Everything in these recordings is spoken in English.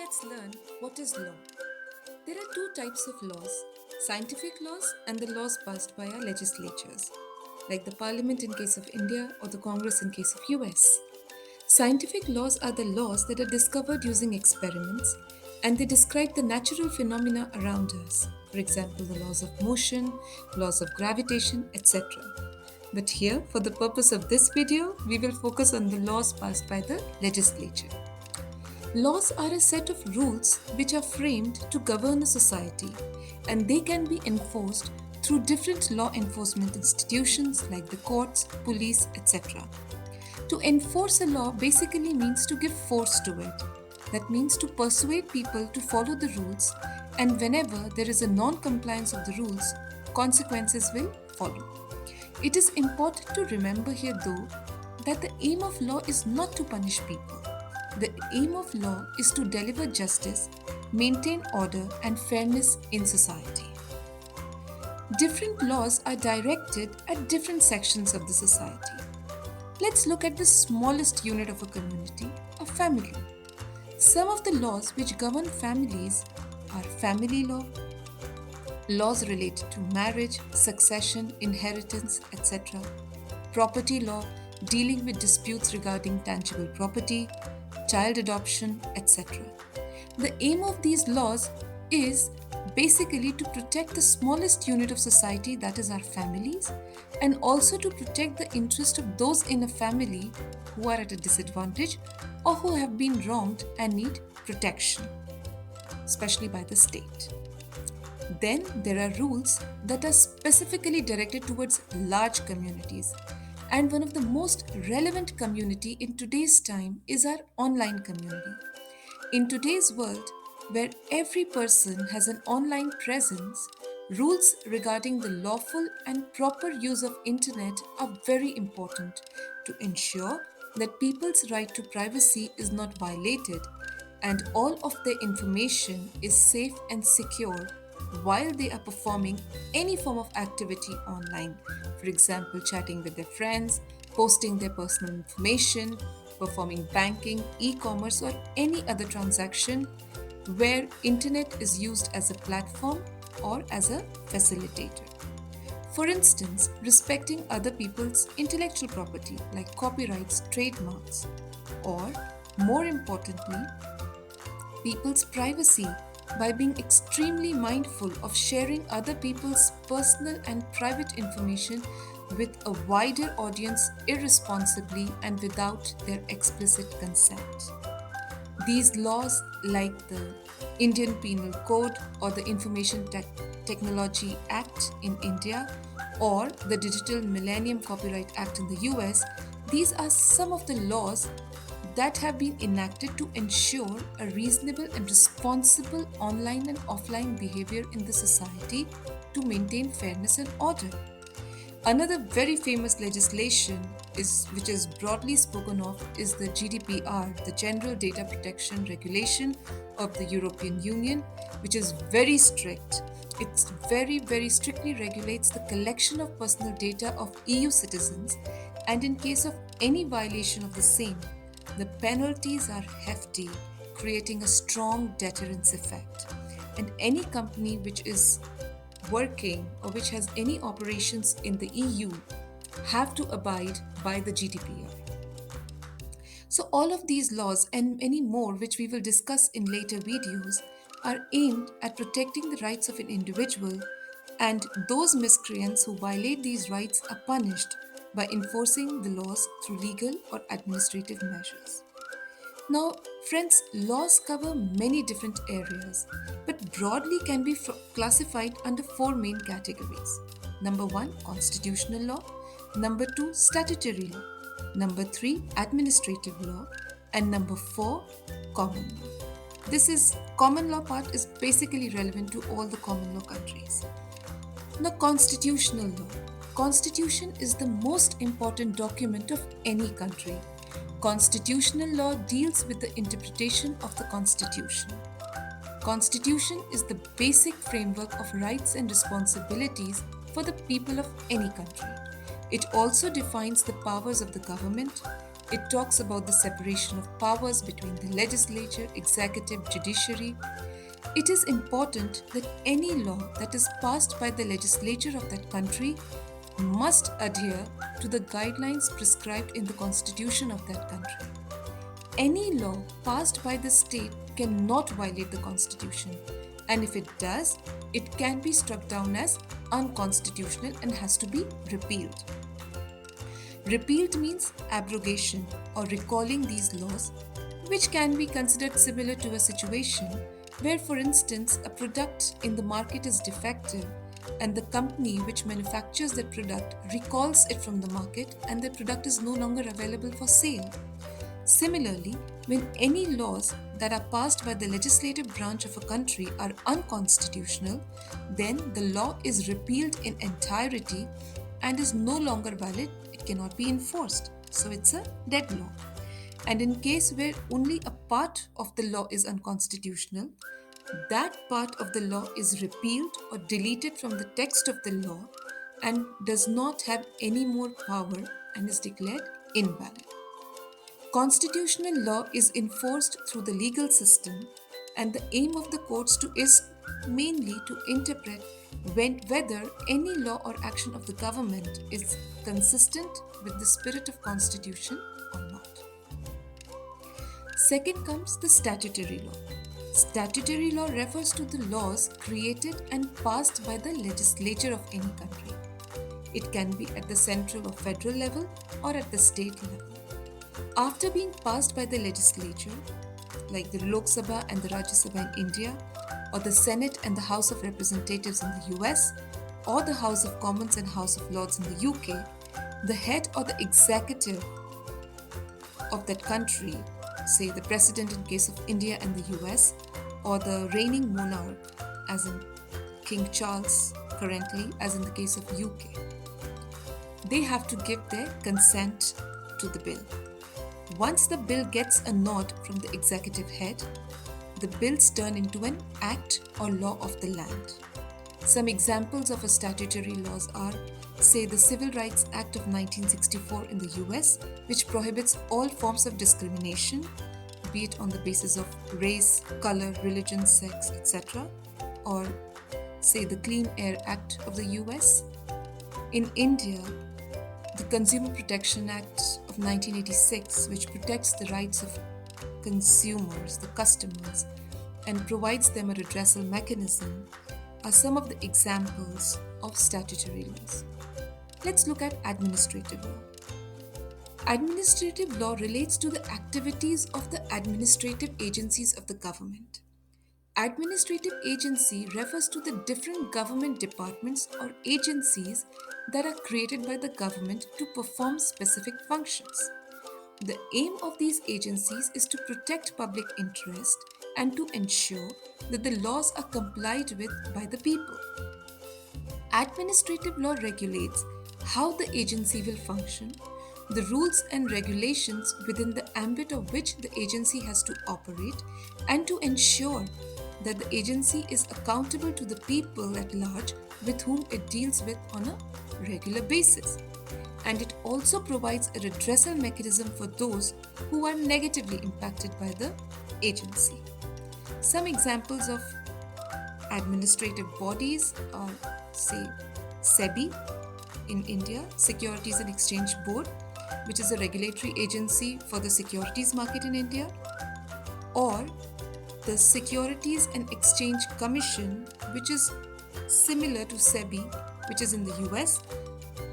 let's learn what is law. There are two types of laws: scientific laws and the laws passed by our legislatures, like the Parliament in case of India or the Congress in case of US. Scientific laws are the laws that are discovered using experiments and they describe the natural phenomena around us, for example, the laws of motion, laws of gravitation, etc. But here, for the purpose of this video, we will focus on the laws passed by the legislature. Laws are a set of rules which are framed to govern a society, and they can be enforced through different law enforcement institutions like the courts, police, etc. To enforce a law basically means to give force to it. That means to persuade people to follow the rules, and whenever there is a non compliance of the rules, consequences will follow. It is important to remember here, though, that the aim of law is not to punish people. The aim of law is to deliver justice, maintain order and fairness in society. Different laws are directed at different sections of the society. Let's look at the smallest unit of a community, a family. Some of the laws which govern families are family law, laws related to marriage, succession, inheritance, etc., property law dealing with disputes regarding tangible property, child adoption, etc. The aim of these laws is basically to protect the smallest unit of society, that is our families, and also to protect the interest of those in a family who are at a disadvantage or who have been wronged and need protection, especially by the state. Then there are rules that are specifically directed towards large communities. And one of the most relevant community in today's time is our online community. In today's world, where every person has an online presence, rules regarding the lawful and proper use of internet are very important to ensure that people's right to privacy is not violated and all of their information is safe and secure while they are performing any form of activity online. For example, chatting with their friends, posting their personal information, performing banking, e-commerce or any other transaction where internet is used as a platform or as a facilitator. For instance, respecting other people's intellectual property like copyrights, trademarks, or more importantly, people's privacy by being extremely mindful of sharing other people's personal and private information with a wider audience irresponsibly and without their explicit consent. These laws, like the Indian Penal Code or the Technology Act in India or the Digital Millennium Copyright Act in the US, these are some of the laws that have been enacted to ensure a reasonable and responsible online and offline behavior in the society to maintain fairness and order. Another very famous legislation which is broadly spoken of is the GDPR, the General Data Protection Regulation of the European Union, which is very strict. It very strictly regulates the collection of personal data of EU citizens, and in case of any violation of the same, the penalties are hefty, creating a strong deterrence effect. And any company which is working or which has any operations in the EU have to abide by the GDPR. So all of these laws and many more which we will discuss in later videos are aimed at protecting the rights of an individual, and those miscreants who violate these rights are punished by enforcing the laws through legal or administrative measures. Now, friends, laws cover many different areas, but broadly can be classified under four main categories. Number one, constitutional law. Number two, statutory law. Number three, administrative law. And number four, common law. Common law part is basically relevant to all the common law countries. Now, constitutional law. Constitution is the most important document of any country. Constitutional law deals with the interpretation of the Constitution. Constitution is the basic framework of rights and responsibilities for the people of any country. It also defines the powers of the government, It talks about the separation of powers between the legislature, executive, judiciary. It is important that any law that is passed by the legislature of that country must adhere to the guidelines prescribed in the constitution of that country. Any law passed by the state cannot violate the constitution, and if it does, it can be struck down as unconstitutional and has to be repealed. Repealed means abrogation or recalling these laws, which can be considered similar to a situation where, for instance, a product in the market is defective and the company which manufactures that product recalls it from the market and the product is no longer available for sale. Similarly, when any laws that are passed by the legislative branch of a country are unconstitutional, then the law is repealed in entirety and is no longer valid, it cannot be enforced. So it's a dead law. And in case where only a part of the law is unconstitutional, that part of the law is repealed or deleted from the text of the law and does not have any more power and is declared invalid. Constitutional law is enforced through the legal system, and the aim of the courts is mainly to interpret whether any law or action of the government is consistent with the spirit of constitution or not. Second comes the statutory law. Statutory law refers to the laws created and passed by the legislature of any country. It can be at the central or federal level or at the state level. After being passed by the legislature, like the Lok Sabha and the Rajya Sabha in India, or the Senate and the House of Representatives in the US, or the House of Commons and House of Lords in the UK, the head or the executive of that country, say the president in case of India and the US, or the reigning monarch, as in King Charles currently, as in the case of UK, they have to give their consent to the bill. Once the bill gets a nod from the executive head, the bills turn into an act or law of the land. Some examples of a statutory laws are, say, the Civil Rights Act of 1964 in the US, which prohibits all forms of discrimination, be it on the basis of race, color, religion, sex, etc., or, say, the Clean Air Act of the US. In India, the Consumer Protection Act of 1986, which protects the rights of consumers, the customers, and provides them a redressal mechanism, are some of the examples of statutory laws. Let's look at administrative law. Administrative law relates to the activities of the administrative agencies of the government. Administrative agency refers to the different government departments or agencies that are created by the government to perform specific functions. The aim of these agencies is to protect public interest and to ensure that the laws are complied with by the people. Administrative law regulates how the agency will function, the rules and regulations within the ambit of which the agency has to operate, and to ensure that the agency is accountable to the people at large with whom it deals with on a regular basis. And it also provides a redressal mechanism for those who are negatively impacted by the agency. Some examples of administrative bodies are, say, SEBI in India, Securities and Exchange Board, which is a regulatory agency for the securities market in India, or the Securities and Exchange Commission, which is similar to SEBI, which is in the US,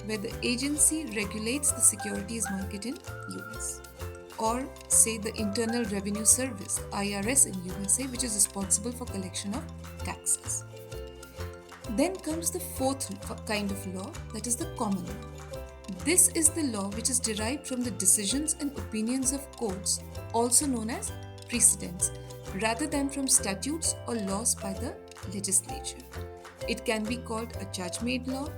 where the agency regulates the securities market in US. Or say the Internal Revenue Service, IRS in USA, which is responsible for collection of taxes. Then comes the fourth kind of law, that is the common law. This is the law which is derived from the decisions and opinions of courts, also known as precedents, rather than from statutes or laws by the legislature. It can be called a judge-made law,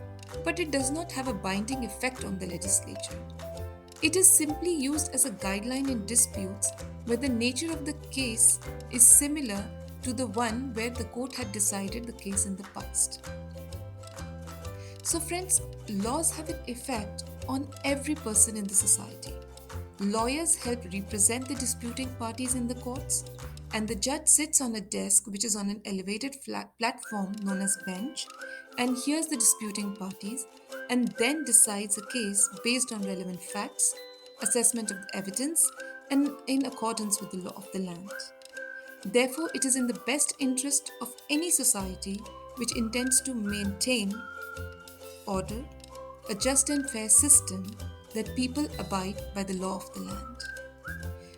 but it does not have a binding effect on the legislature. It is simply used as a guideline in disputes where the nature of the case is similar to the one where the court had decided the case in the past. So friends, laws have an effect on every person in the society. Lawyers help represent the disputing parties in the courts, and the judge sits on a desk which is on an elevated platform known as bench and hears the disputing parties and then decides a case based on relevant facts, assessment of the evidence, and in accordance with the law of the land. Therefore, it is in the best interest of any society which intends to maintain order, a just and fair system, that people abide by the law of the land.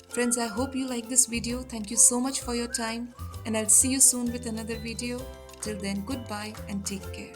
Friends, I hope you like this video. Thank you so much for your time, and I'll see you soon with another video. Till then, goodbye and take care.